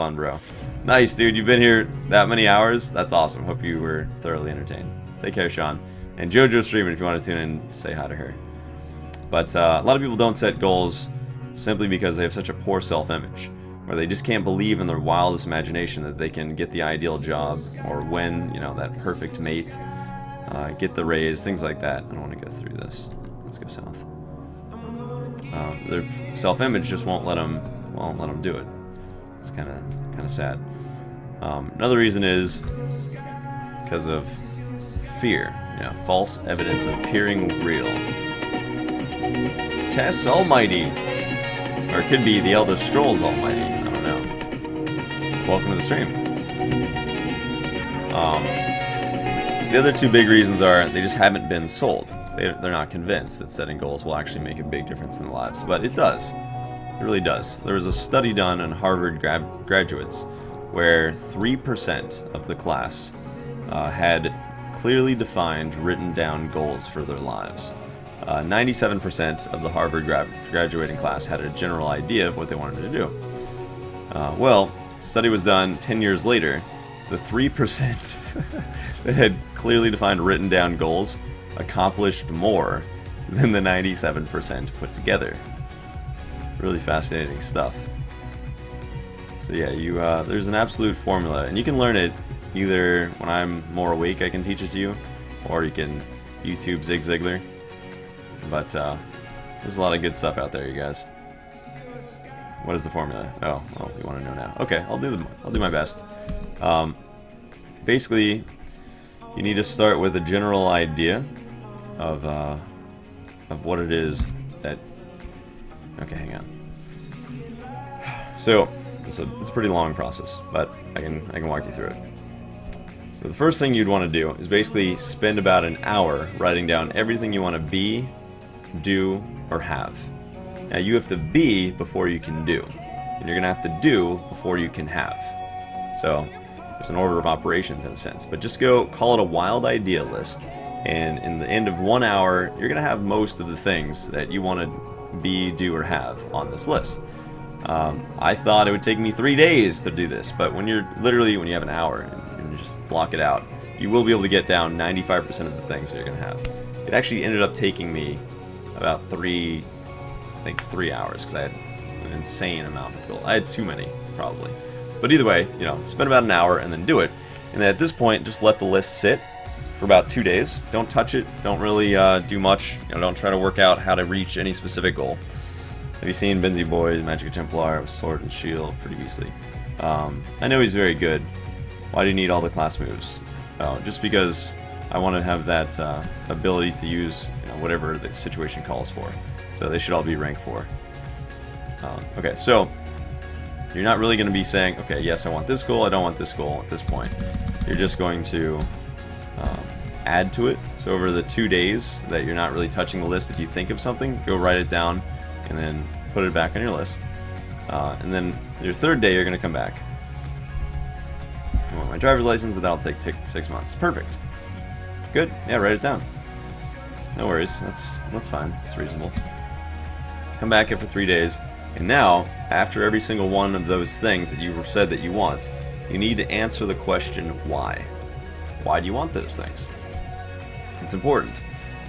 Fun, bro. Nice, dude. You've been here that many hours. That's awesome. Hope you were thoroughly entertained. Take care, Sean. And JoJo's streaming if you want to tune in, say hi to her. But a lot of people don't set goals simply because they have such a poor self-image, where they just can't believe in their wildest imagination that they can get the ideal job or win, you know, that perfect mate, get the raise, things like that. I don't want to go through this. Let's go south. Their self-image just won't let them do it. It's kind of sad. Another reason is because of fear. Yeah, false evidence appearing real. Tess Almighty, or it could be the Elder Scrolls Almighty. I don't know. Welcome to the stream. The other two big reasons are they just haven't been sold. They're not convinced that setting goals will actually make a big difference in their lives, but it does. It really does. There was a study done on Harvard graduates where 3% of the class had clearly defined, written down goals for their lives. 97% of the Harvard graduating class had a general idea of what they wanted to do. Well, study was done 10 years later. The 3% that had clearly defined, written down goals accomplished more than the 97% put together. Really fascinating stuff. So yeah, there's an absolute formula, and you can learn it either when I'm more awake, I can teach it to you, or you can YouTube Zig Ziglar. But there's a lot of good stuff out there, you guys. What is the formula? Oh, well, you want to know now? Okay, I'll do my best. Basically, you need to start with a general idea of what it is that. Okay, hang on. So it's a pretty long process, but I can walk you through it. So the first thing you'd want to do is basically spend about an hour writing down everything you want to be, do, or have. Now you have to be before you can do, and you're gonna have to do before you can have. So there's an order of operations in a sense, but just call it a wild idea list, and in the end of 1 hour, you're gonna have most of the things that you want to be, do, or have on this list. I thought it would take me 3 days to do this, but when you have an hour and you just block it out, you will be able to get down 95% of the things that you're gonna have. It actually ended up taking me about 3 hours because I had an insane amount of goals. I had too many, probably. But either way, spend about an hour and then do it. And then at this point, just let the list sit for about 2 days. Don't touch it. Don't really do much. Don't try to work out how to reach any specific goal. Have you seen Benzie Boy, Magic Templar with Sword and Shield previously? I know he's very good. Why do you need all the class moves? Just because I want to have that ability to use whatever the situation calls for. So they should all be rank 4. Okay, so you're not really going to be saying, okay, yes, I want this goal, I don't want this goal at this point. You're just going to add to it. So over the 2 days that you're not really touching the list, if you think of something, go write it down and then put it back on your list. And then your 3rd day, you're going to come back. I want my driver's license, but that'll take 6 months. Perfect. Good. Yeah, write it down. No worries. That's fine. It's reasonable. Come back after 3 days, and now, after every single one of those things that you said that you want, you need to answer the question, why? Why do you want those things? It's important.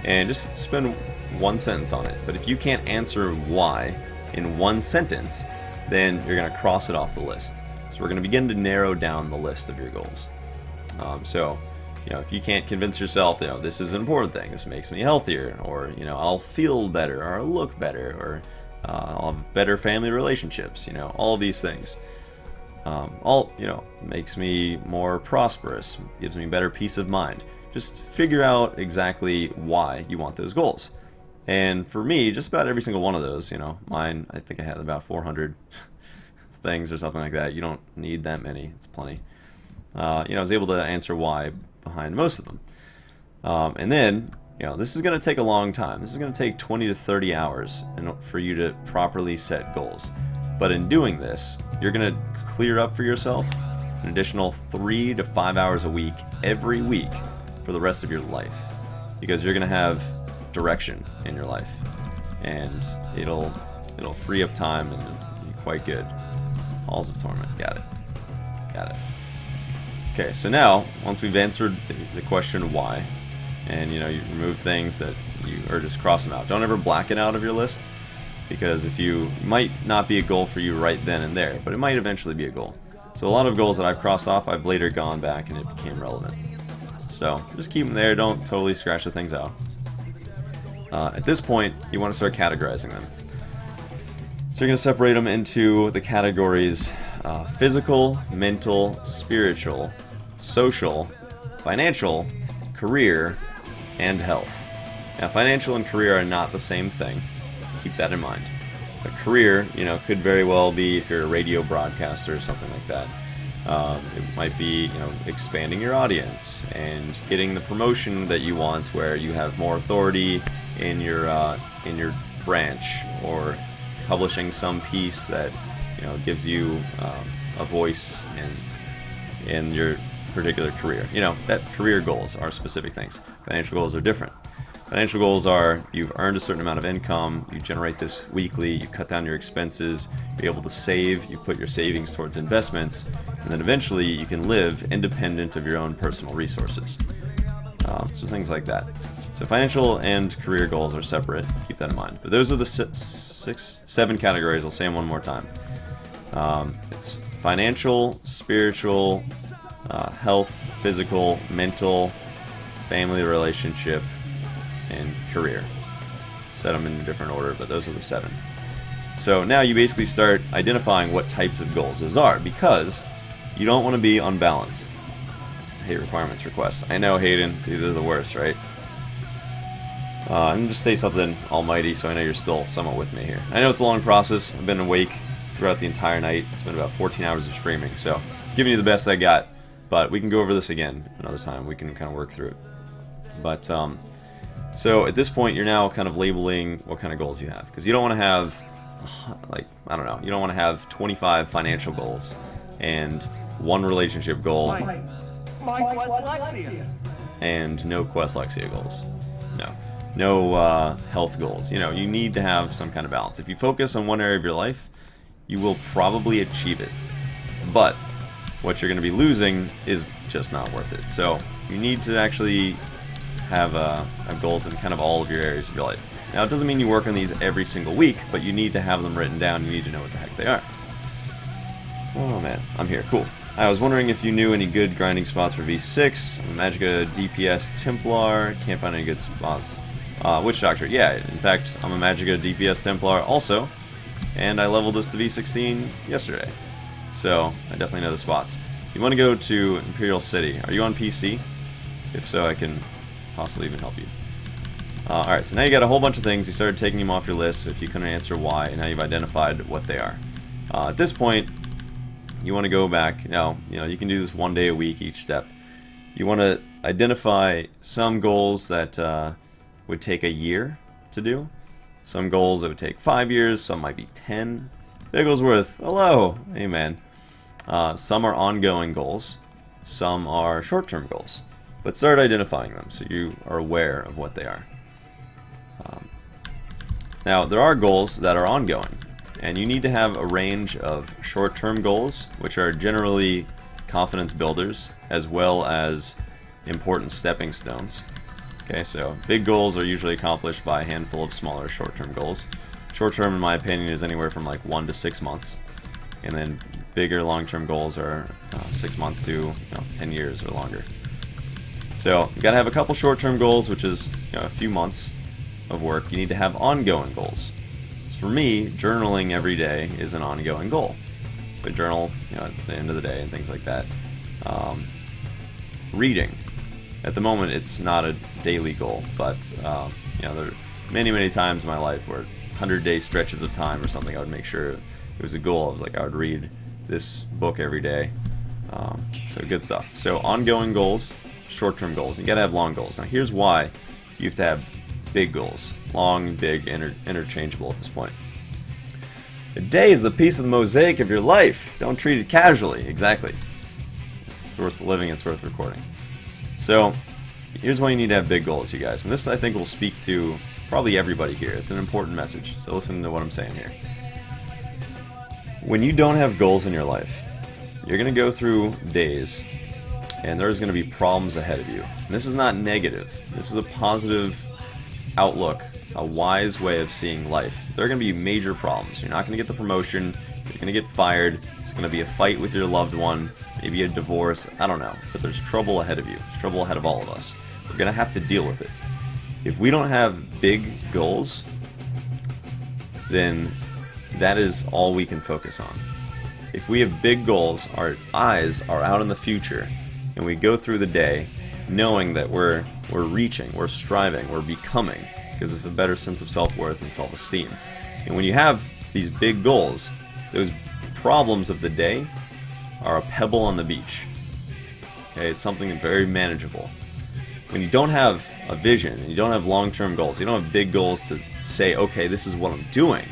And just spend 1 sentence on it. But if you can't answer why in 1 sentence, then you're going to cross it off the list. So we're going to begin to narrow down the list of your goals. If you can't convince yourself, this is an important thing, this makes me healthier, or, I'll feel better, or I'll look better, or I'll have better family relationships, all of these things. Makes me more prosperous, gives me better peace of mind. Just figure out exactly why you want those goals. And for me, just about every single one of those, mine, I think I had about 400 things or something like that. You don't need that many, it's plenty. I was able to answer why behind most of them. And then, this is going to take a long time. This is going to take 20 to 30 hours for you to properly set goals. But in doing this, you're going to clear up for yourself an additional 3 to 5 hours a week, every week, for the rest of your life. Because you're going to have direction in your life. And it'll free up time and it'll be quite good. Halls of Torment, got it. Okay, so now, once we've answered the question why, and you remove things that or just cross them out. Don't ever black it out of your list, because if it might not be a goal for you right then and there, but it might eventually be a goal. So a lot of goals that I've crossed off, I've later gone back and it became relevant. So just keep them there, don't totally scratch the things out. At this point, you want to start categorizing them. So you're going to separate them into the categories physical, mental, spiritual, social, financial, career, and health. Now, financial and career are not the same thing. Keep that in mind. A career, could very well be if you're a radio broadcaster or something like that. It might be, expanding your audience and getting the promotion that you want, where you have more authority in your branch, or publishing some piece that gives you a voice in your particular career. That career goals are specific things. Financial goals are different. Financial goals are, you've earned a certain amount of income, you generate this weekly, you cut down your expenses, you're able to save, you put your savings towards investments, and then eventually you can live independent of your own personal resources. So things like that. So financial and career goals are separate, keep that in mind. But those are the seven categories. I'll say them one more time. It's financial, spiritual, health, physical, mental, family relationship, and career. Set them in a different order, but those are the seven. So now you basically start identifying what types of goals those are, because you don't want to be unbalanced. I hate requirements requests. I know, Hayden, these are the worst, right? I'm going to just say something almighty so I know you're still somewhat with me here. I know it's a long process. I've been awake throughout the entire night. It's been about 14 hours of streaming, so giving you the best I got. But we can go over this again another time. We can kind of work through it. But, so at this point, you're now kind of labeling what kind of goals you have. Because you don't want to have, you don't want to have 25 financial goals and one relationship goal. My Questlexia. And no Questlexia goals. No health goals. You need to have some kind of balance. If you focus on one area of your life, you will probably achieve it. But what you're going to be losing is just not worth it. So you need to actually have goals in kind of all of your areas of your life. Now, it doesn't mean you work on these every single week, but you need to have them written down. You need to know what the heck they are. Oh man, I'm here. Cool. I was wondering if you knew any good grinding spots for V6. I'm a Magicka DPS Templar. Can't find any good spots. Witch Doctor. Yeah, in fact, I'm a Magicka DPS Templar also. And I leveled this to V16 yesterday. So, I definitely know the spots. You want to go to Imperial City. Are you on PC? If so, I can possibly even help you. Alright, so now you got a whole bunch of things. You started taking them off your list if you couldn't answer why, and now you've identified what they are. At this point, you want to go back. Now, you can do this one day a week each step. You want to identify some goals that would take a year to do. Some goals that would take 5 years, some might be 10. Bigglesworth, hello! Amen. Some are ongoing goals, some are short-term goals. But start identifying them so you are aware of what they are. Now, there are goals that are ongoing, and you need to have a range of short-term goals, which are generally confidence builders, as well as important stepping stones. Okay, so big goals are usually accomplished by a handful of smaller short-term goals. Short-term, in my opinion, is anywhere from like 1 to 6 months, and then bigger long-term goals are 6 months to 10 years or longer. So you gotta have a couple short-term goals, which is a few months of work. You need to have ongoing goals. So for me, journaling every day is an ongoing goal. But journal, at the end of the day and things like that. Reading. At the moment, it's not a daily goal, but there are many times in my life where 100-day stretches of time or something, I would make sure it was a goal. I was like, I would read this book every day. So good stuff. So ongoing goals, short-term goals. You gotta have long goals. Now here's why you have to have big goals. Long, big, interchangeable at this point. A day is a piece of the mosaic of your life. Don't treat it casually. Exactly. It's worth living, it's worth recording. So here's why you need to have big goals, you guys. And this, I think, will speak to probably everybody here. It's an important message. So listen to what I'm saying here. When you don't have goals in your life, you're going to go through days and there's going to be problems ahead of you. And this is not negative. This is a positive outlook, a wise way of seeing life. There are going to be major problems. You're not going to get the promotion. You're going to get fired. It's going to be a fight with your loved one, maybe a divorce. I don't know. But there's trouble ahead of you. There's trouble ahead of all of us. We're going to have to deal with it. If we don't have big goals, then that is all we can focus on. If we have big goals, our eyes are out in the future, and we go through the day knowing that we're reaching, we're striving, we're becoming, because it's a better sense of self-worth and self-esteem. And when you have these big goals, those problems of the day are a pebble on the beach. Okay, it's something very manageable. When you don't have a vision, and you don't have long-term goals, you don't have big goals to say, okay, this is what I'm doing,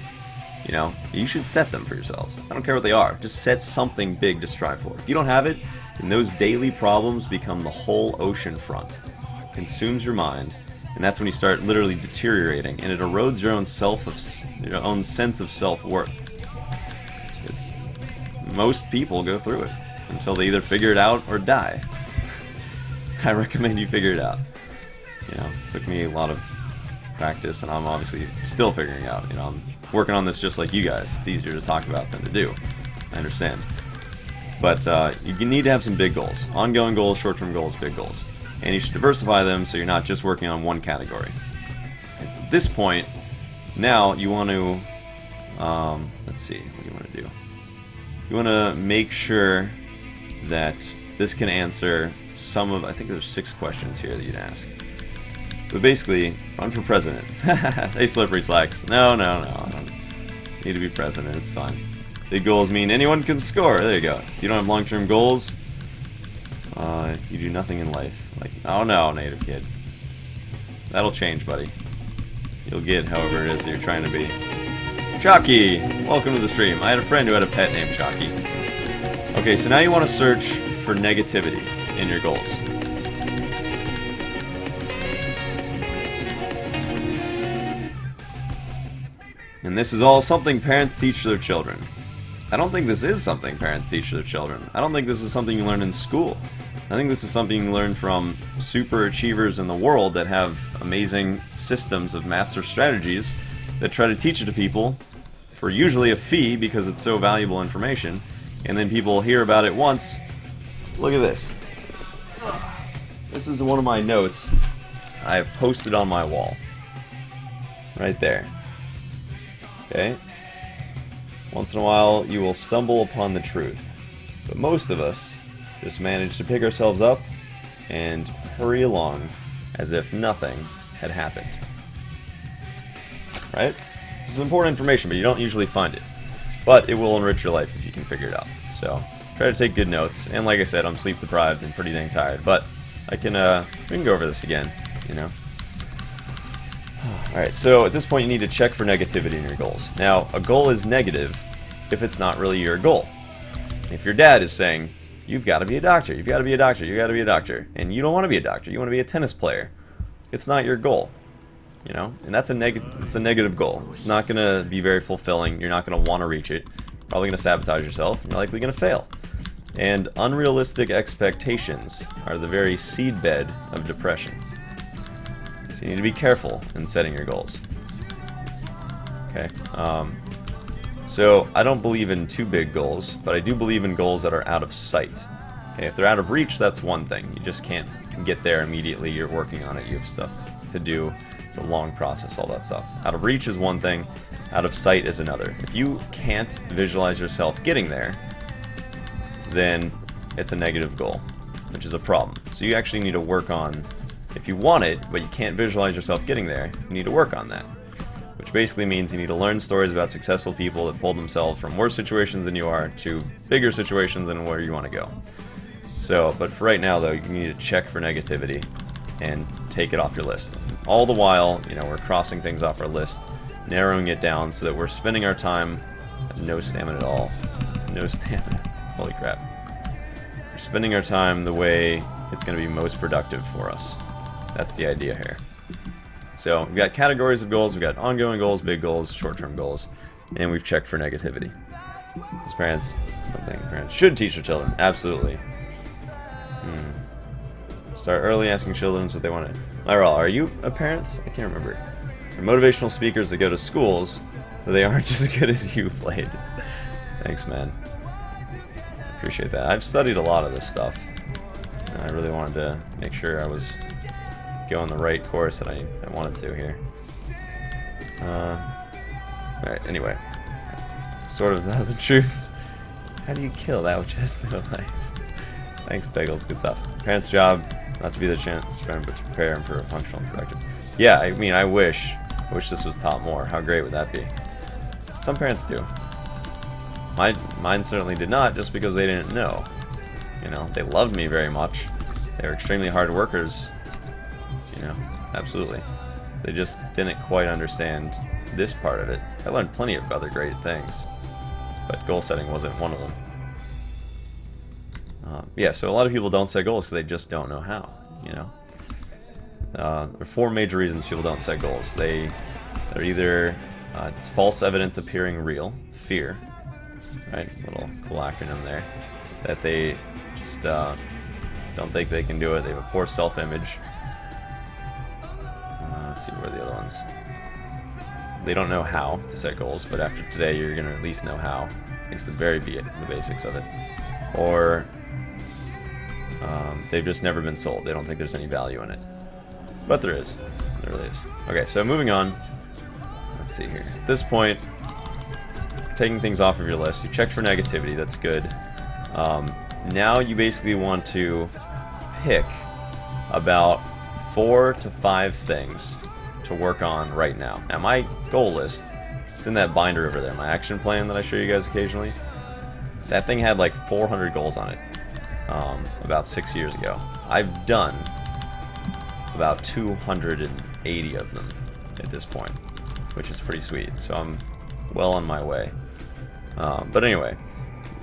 you know, you should set them for yourselves. I don't care what they are. Just set something big to strive for. If you don't have it, then those daily problems become the whole ocean front. It consumes your mind, and that's when you start literally deteriorating, and it erodes your own sense of self-worth. Most people go through it until they either figure it out or die. I recommend you figure it out. You know, it took me a lot of practice, and I'm obviously still figuring out. You know, I'm working on this just like you guys. It's easier to talk about than to do. I understand. But you need to have some big goals. Ongoing goals, short-term goals, big goals. And you should diversify them so you're not just working on one category. At this point, now you want to, let's see, what do you want to do? You want to make sure that this can answer some of, I think there's 6 questions here that you'd ask. But basically, run for president. Hey, Slippery Slacks. No, I don't need to be president, it's fine. Big goals mean anyone can score. There you go. If you don't have long-term goals, you do nothing in life. Like, oh no, native kid. That'll change, buddy. You'll get however it is that you're trying to be. Chalky! Welcome to the stream. I had a friend who had a pet named Chalky. Okay, so now you want to search for negativity in your goals. And this is all something parents teach their children. I don't think this is something parents teach their children. I don't think this is something you learn in school. I think this is something you learn from super achievers in the world that have amazing systems of master strategies that try to teach it to people for usually a fee because it's so valuable information, and then people hear about it once. Look at this. This is one of my notes I have posted on my wall. Right there. Okay? Once in a while, you will stumble upon the truth. But most of us just manage to pick ourselves up and hurry along as if nothing had happened. Right? This is important information, but you don't usually find it. But it will enrich your life if you can figure it out. So, try to take good notes. And like I said, I'm sleep deprived and pretty dang tired. But we can go over this again, you know? Alright, so at this point you need to check for negativity in your goals. Now, a goal is negative if it's not really your goal. If your dad is saying, you've got to be a doctor, you've got to be a doctor, you've got to be a doctor, and you don't want to be a doctor, you want to be a tennis player, it's not your goal. You know, and that's it's a negative goal. It's not going to be very fulfilling. You're not going to want to reach it. You're probably going to sabotage yourself, and you're likely going to fail. And unrealistic expectations are the very seedbed of depression. So you need to be careful in setting your goals. Okay. So I don't believe in too big goals, but I do believe in goals that are out of sight. Okay, if they're out of reach, that's one thing. You just can't get there immediately. You're working on it. You have stuff to do. It's a long process, all that stuff. Out of reach is one thing, out of sight is another. If you can't visualize yourself getting there, then it's a negative goal, which is a problem. So you actually need to work on, if you want it, but you can't visualize yourself getting there, you need to work on that. Which basically means you need to learn stories about successful people that pulled themselves from worse situations than you are to bigger situations than where you want to go. So, but for right now though, you need to check for negativity and take it off your list. All the while, you know, we're crossing things off our list, narrowing it down so that we're spending our time at no stamina at all. No stamina. Holy crap. We're spending our time the way it's going to be most productive for us. That's the idea here. So, we've got categories of goals, we've got ongoing goals, big goals, short-term goals, and we've checked for negativity. As parents, something parents should teach their children. Absolutely. Start early, asking children what they want to. Myrel, are you a parent? I can't remember. They're motivational speakers that go to schools, but they aren't as good as you played. Thanks, man. Appreciate that. I've studied a lot of this stuff. And I really wanted to make sure I was going the right course that I wanted to here. Alright, anyway. Sort of 1,000 truths. How do you kill that which has no life? Thanks, Bagels. Good stuff. Parents' job, not to be the chance friend, but to prepare them for a functional and productive. Yeah, I mean, I wish this was taught more. How great would that be? Some parents do. Mine certainly did not, just because they didn't know. You know, they loved me very much. They were extremely hard workers. You know, absolutely. They just didn't quite understand this part of it. I learned plenty of other great things, but goal setting wasn't one of them. Yeah, so a lot of people don't set goals because they just don't know how, you know. There are 4 major reasons people don't set goals. They're either, it's false evidence appearing real, fear, right, little cool acronym there, that they just don't think they can do it, they have a poor self-image. Let's see, where are the other ones? They don't know how to set goals, but after today you're going to at least know how, at least the basics of it. Or they've just never been sold. They don't think there's any value in it. But there is. There really is. Okay, so moving on. Let's see here. At this point, taking things off of your list. You checked for negativity. That's good. Now you basically want to pick about 4 to 5 things to work on right now. Now my goal list, it's in that binder over there. My action plan that I show you guys occasionally. That thing had like 400 goals on it. About 6 years ago. I've done about 280 of them at this point, which is pretty sweet. So I'm well on my way. But anyway,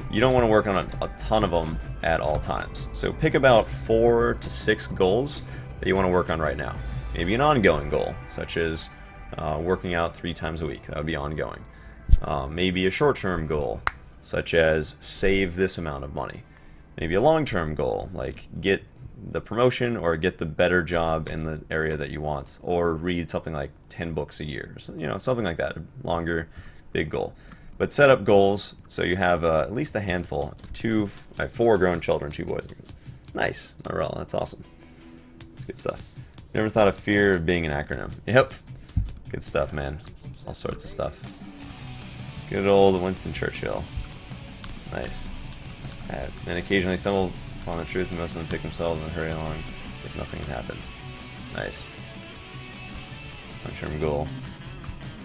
you don't want to work on a ton of them at all times. So pick about 4 to 6 goals that you want to work on right now. Maybe an ongoing goal, such as working out 3 times a week. That would be ongoing. Maybe a short-term goal, such as save this amount of money. Maybe a long-term goal, like get the promotion or get the better job in the area that you want, or read something like 10 books a year, you know, something like that, a longer, big goal. But set up goals so you have at least a handful. I have 4 grown children, 2 boys. Nice, Morel, that's awesome. That's good stuff. Never thought of fear of being an acronym. Yep, good stuff, man. All sorts of stuff. Good old Winston Churchill. Nice. And occasionally stumble upon the truth, and most of them pick themselves and hurry along if nothing had happened. Nice. Long-term goal.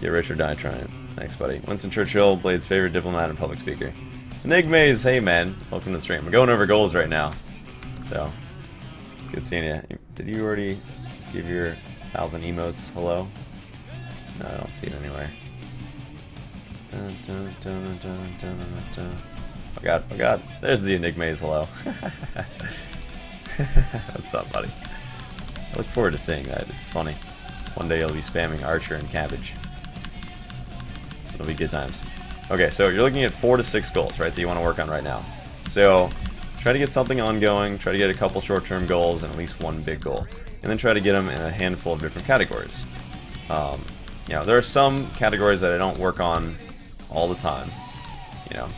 Get rich or die trying. Thanks, buddy. Winston Churchill, Blade's favorite diplomat and public speaker. Enigmaze, hey man, welcome to the stream. We're going over goals right now, so good seeing you. Did you already give your 1,000 emotes hello? No, I don't see it anywhere. Dun, dun, dun, dun, dun, dun, dun. Oh god, there's the Enigmaze hello. What's up, buddy? I look forward to seeing that, it's funny. One day you'll be spamming Archer and Cabbage. It'll be good times. Okay, so you're looking at 4 to 6 goals, right, that you want to work on right now. So try to get something ongoing, try to get a couple short-term goals, and at least 1 big goal. And then try to get them in a handful of different categories. You know, there are some categories that I don't work on all the time, you know.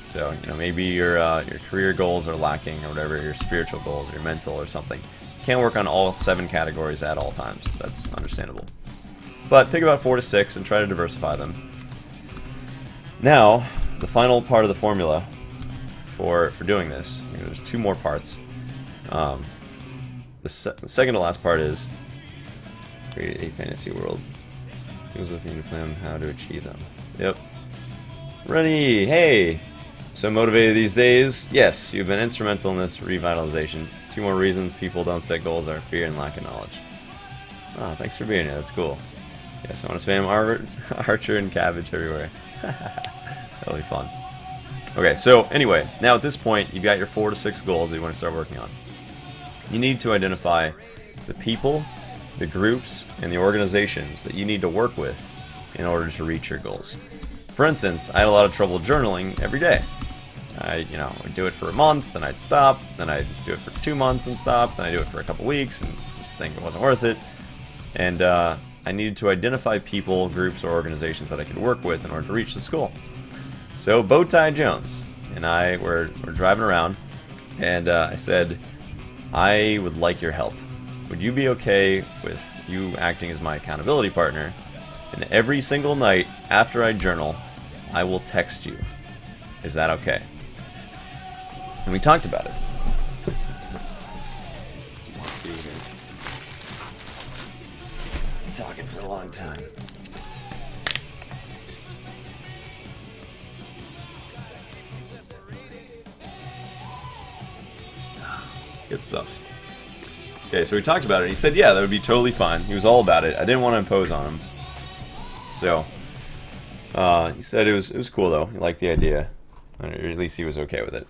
So, you know, maybe your career goals are lacking or whatever, your spiritual goals or your mental or something. You can't work on all 7 categories at all times. That's understandable. But pick about 4 to 6 and try to diversify them. Now, the final part of the formula for doing this, you know, there's 2 more parts. The second to last part is create a fantasy world. Who's with you to plan how to achieve them? Yep. Rennie, hey! So motivated these days? Yes, you've been instrumental in this revitalization. 2 more reasons people don't set goals are fear and lack of knowledge. Oh, thanks for being here. That's cool. Yes, I want to spam Archer and Cabbage everywhere. That'll be fun. Okay, so anyway, now at this point, you've got your 4 to 6 goals that you want to start working on. You need to identify the people, the groups, and the organizations that you need to work with in order to reach your goals. For instance, I had a lot of trouble journaling every day. I would do it for a month, then I'd stop, then I'd do it for 2 months and stop, then I'd do it for a couple weeks and just think it wasn't worth it. And I needed to identify people, groups, or organizations that I could work with in order to reach this goal. So Bowtie Jones and I were driving around, and I said, I would like your help. Would you be okay with you acting as my accountability partner? And every single night after I journal, I will text you. Is that okay? And we talked about it. Talking for a long time. Good stuff. Okay, so we talked about it. He said, yeah, that would be totally fine. He was all about it. I didn't want to impose on him. So, he said it was cool, though. He liked the idea. Or at least he was okay with it.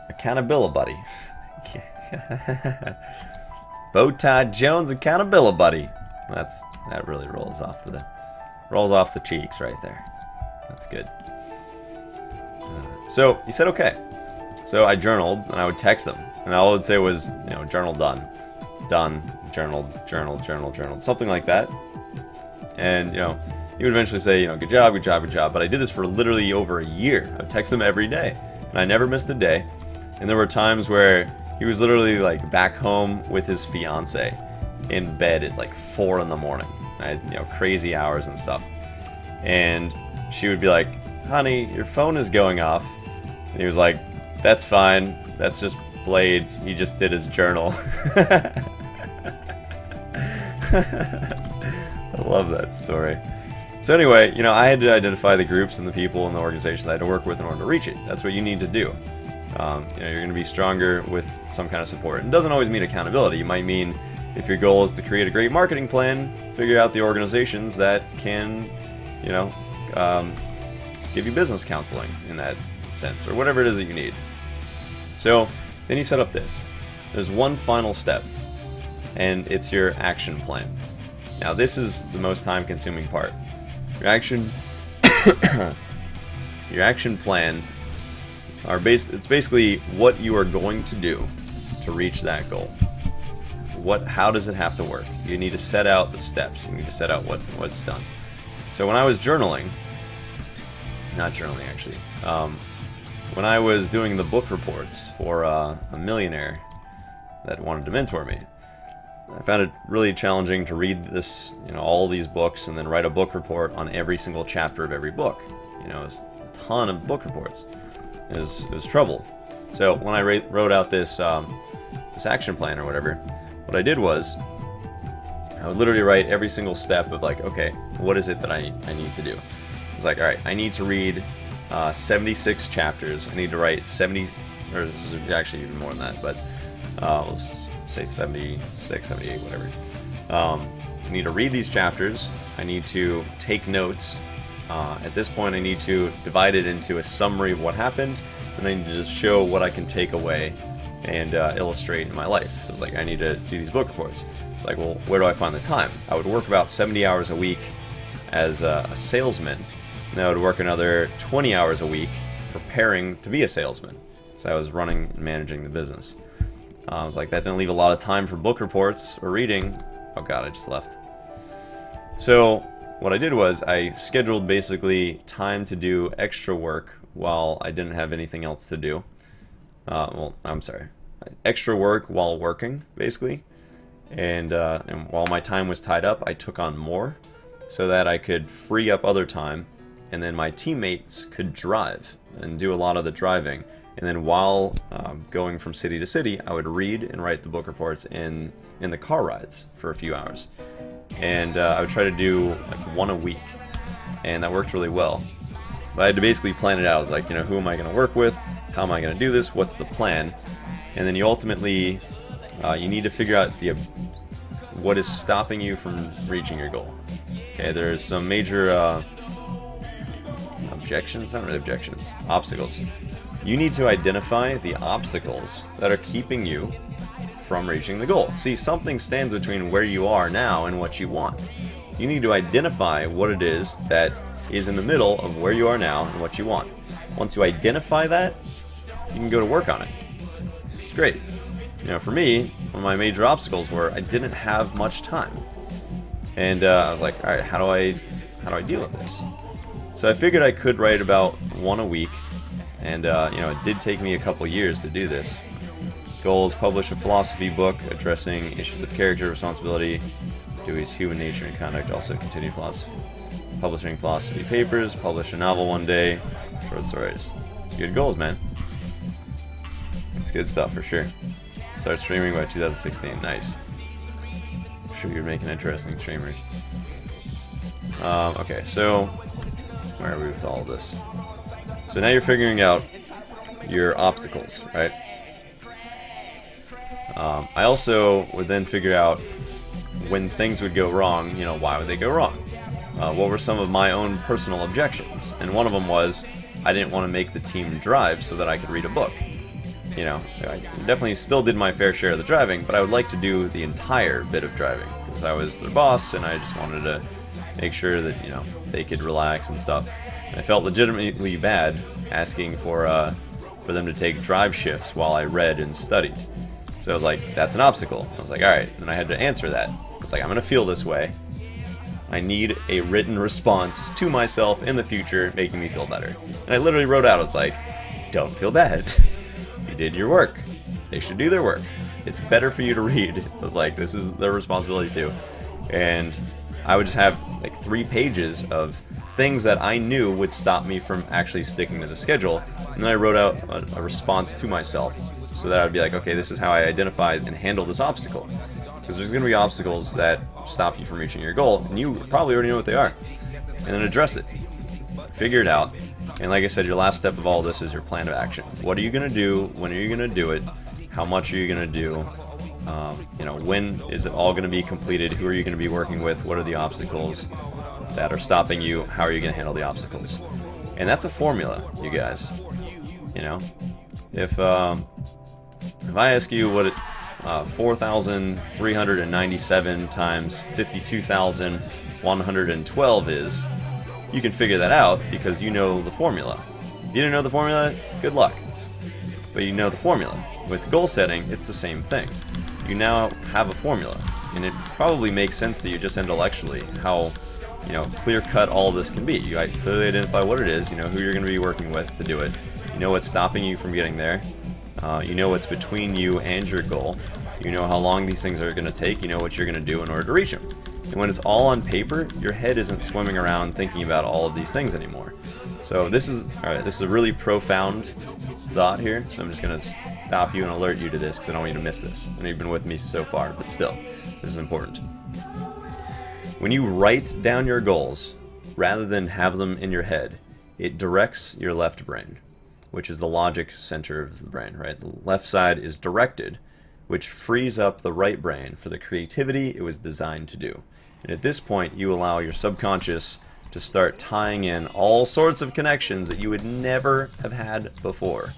Accountability buddy. Bowtie Jones accountability buddy. That really rolls off the cheeks right there. That's good. So he said okay. So I journaled and I would text him, and all I would say was, journal done, journal, something like that. And he would eventually say, good job. But I did this for literally over a year. I would text him every day, and I never missed a day. And there were times where he was literally like back home with his fiance in bed at like 4 in the morning. I had, crazy hours and stuff. And she would be like, honey, your phone is going off. And he was like, that's fine. That's just Blade. He just did his journal. I love that story. So anyway, I had to identify the groups and the people and the organizations I had to work with in order to reach it. That's what you need to do. You're going to be stronger with some kind of support. It doesn't always mean accountability. You might mean, if your goal is to create a great marketing plan, figure out the organizations that can, give you business counseling in that sense, or whatever it is that you need. So then you set up this. There's one final step, and it's your action plan. Now this is the most time-consuming part. Your action plan it's basically what you are going to do to reach that goal. How does it have to work? You need to set out the steps. You need to set out what's done. So when I was journaling, not journaling actually, when I was doing the book reports for a millionaire that wanted to mentor me, I found it really challenging to read this, all these books and then write a book report on every single chapter of every book. It was a ton of book reports. It was trouble. So when I wrote out this action plan or whatever, what I did was I would literally write every single step of like, okay, what is it that I need to do? It's like, all right, I need to read 76 chapters. I need to write 70, or actually even more than that, but let's say 76, 78, whatever. I need to read these chapters. I need to take notes. At this point, I need to divide it into a summary of what happened, and I need to just show what I can take away and illustrate in my life. So it's like, I need to do these book reports. It's like, well, where do I find the time? I would work about 70 hours a week as a salesman, and I would work another 20 hours a week preparing to be a salesman. So I was running and managing the business. I was like, that didn't leave a lot of time for book reports or reading. Oh god, I just left. So what I did was I scheduled basically time to do extra work while I didn't have anything else to do. Extra work while working, basically. And while my time was tied up, I took on more so that I could free up other time, and then my teammates could drive and do a lot of the driving. And then while going from city to city, I would read and write the book reports in the car rides for a few hours. And I would try to do like one a week, and that worked really well. But I had to basically plan it out. I was like, who am I going to work with? How am I going to do this? What's the plan? And then you ultimately, you need to figure out what is stopping you from reaching your goal. Okay, there's some major objections, not really objections, obstacles. You need to identify the obstacles that are keeping you from reaching the goal. See, something stands between where you are now and what you want. You need to identify what it is that is in the middle of where you are now and what you want. once you identify that, you can go to work on it. It's great. You know, for me, one of my major obstacles were I didn't have much time. And I was like, all right, how do I deal with this? So I figured I could write about one a week, and you know, it did take me a couple years to do this. Goals: publish a philosophy book addressing issues of character, responsibility, Dewey's human nature and conduct, also continue philosophy. Publishing philosophy papers, publish a novel one day, short stories. It's good goals, man. It's good stuff for sure. Start streaming by 2016. Nice. I'm sure you'd make an interesting streamer. Okay, so where are we with all of this? So now you're figuring out your obstacles, right? I also would then figure out when things would go wrong, you know, why would they go wrong? What were some of my own personal objections? And one of them was I didn't want to make the team drive so that I could read a book. You know, I definitely still did my fair share of the driving, but I would like to do the entire bit of driving because I was their boss and I just wanted to make sure that, you know, they could relax and stuff. And I felt legitimately bad asking for them to take drive shifts while I read and studied. So I was like, that's an obstacle. I was like, all right, and I had to answer that. It's like, I'm gonna feel this way. I need a written response to myself in the future, making me feel better. And I literally wrote out, I was like, don't feel bad. You did your work. They should do their work. It's better for you to read. I was like, this is their responsibility too. And I would just have like 3 pages of things that I knew would stop me from actually sticking to the schedule. And then I wrote out a response to myself so that I would be like, okay, this is how I identified and handle this obstacle. Because there's going to be obstacles that stop you from reaching your goal, and you probably already know what they are. And then address it. Figure it out. And like I said, your last step of all this is your plan of action. What are you going to do? When are you going to do it? How much are you going to do? You know, when is it all going to be completed? Who are you going to be working with? What are the obstacles that are stopping you? How are you going to handle the obstacles? And that's a formula, you guys. You know, if I ask you what 4,397 times 52,112 is, you can figure that out because you know the formula. If you didn't know the formula, good luck. But you know the formula. With goal setting, it's the same thing. You now have a formula, and it probably makes sense to you just intellectually how, you know, clear-cut all this can be. You clearly identify what it is, you know who you're going to be working with to do it, you know what's stopping you from getting there, you know what's between you and your goal, you know how long these things are going to take, you know what you're going to do in order to reach them. And when it's all on paper, your head isn't swimming around thinking about all of these things anymore. So this is a really profound thought here, so I'm just going to stop you and alert you to this because I don't want you to miss this. I know you've been with me so far, but still, this is important. When you write down your goals, rather than have them in your head, it directs your left brain, which is the logic center of the brain, right? The left side is directed, which frees up the right brain for the creativity it was designed to do. And at this point, you allow your subconscious to start tying in all sorts of connections that you would never have had before,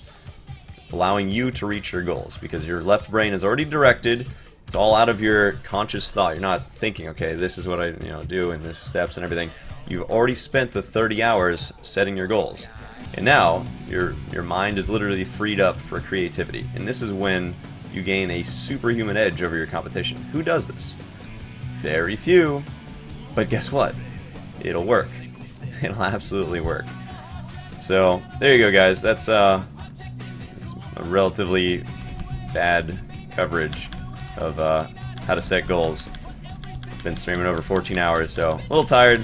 allowing you to reach your goals because your left brain is already directed. It's all out of your conscious thought. You're not thinking, okay, this is what I do and the steps and everything. You've already spent the 30 hours setting your goals. And now your mind is literally freed up for creativity. And this is when you gain a superhuman edge over your competition. Who does this? Very few. But guess what? It'll work. It'll absolutely work. So there you go, guys. That's it's a relatively bad coverage of how to set goals. Been streaming over 14 hours, so a little tired,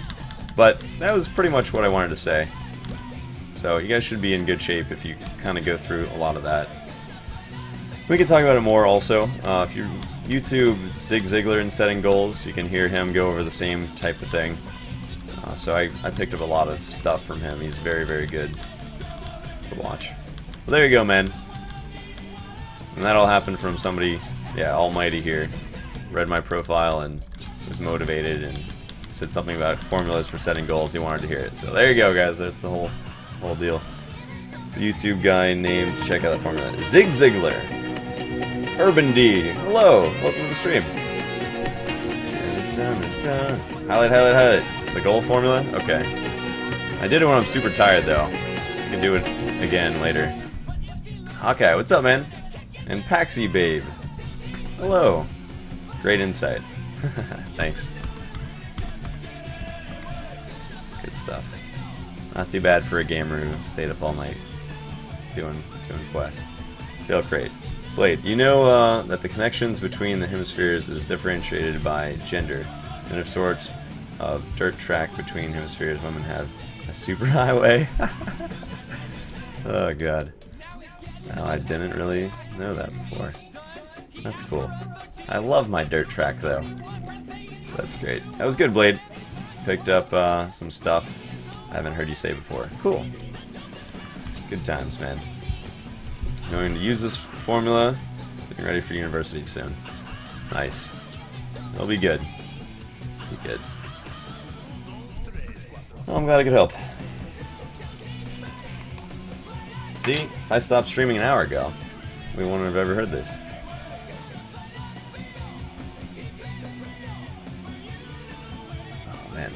but that was pretty much what I wanted to say. So you guys should be in good shape if you kind of go through a lot of that. We can talk about it more also. If you YouTube Zig Ziglar and setting goals, you can hear him go over the same type of thing. So I picked up a lot of stuff from him. He's very, very good to watch. Well, there you go, man. And that all happened from somebody, yeah, almighty here. Read my profile and was motivated and said something about formulas for setting goals. He wanted to hear it. So there you go, guys. That's the whole deal. It's a YouTube guy named, check out that formula, Zig Ziglar. Urban D. Hello. Welcome to the stream. Highlight. The goal formula? Okay. I did it when I'm super tired, though. can do it again later. Hawkeye, what's up, man? And Paxi Babe. Hello. Great insight. Thanks. Good stuff. Not too bad for a gamer who stayed up all night doing quests. Feel great. Blade, you know that the connections between the hemispheres is differentiated by gender. And of sort of dirt track between hemispheres, women have a superhighway. Oh god. No, I didn't really know that before. That's cool. I love my dirt track though. That's great. That was good, Blade. Picked up some stuff I haven't heard you say before. Cool. Good times, man. Going to use this formula. Getting ready for university soon. Nice. It'll be good. Be good. Well, I'm glad I could help. See, if I stopped streaming an hour ago, we wouldn't have ever heard this. Oh man,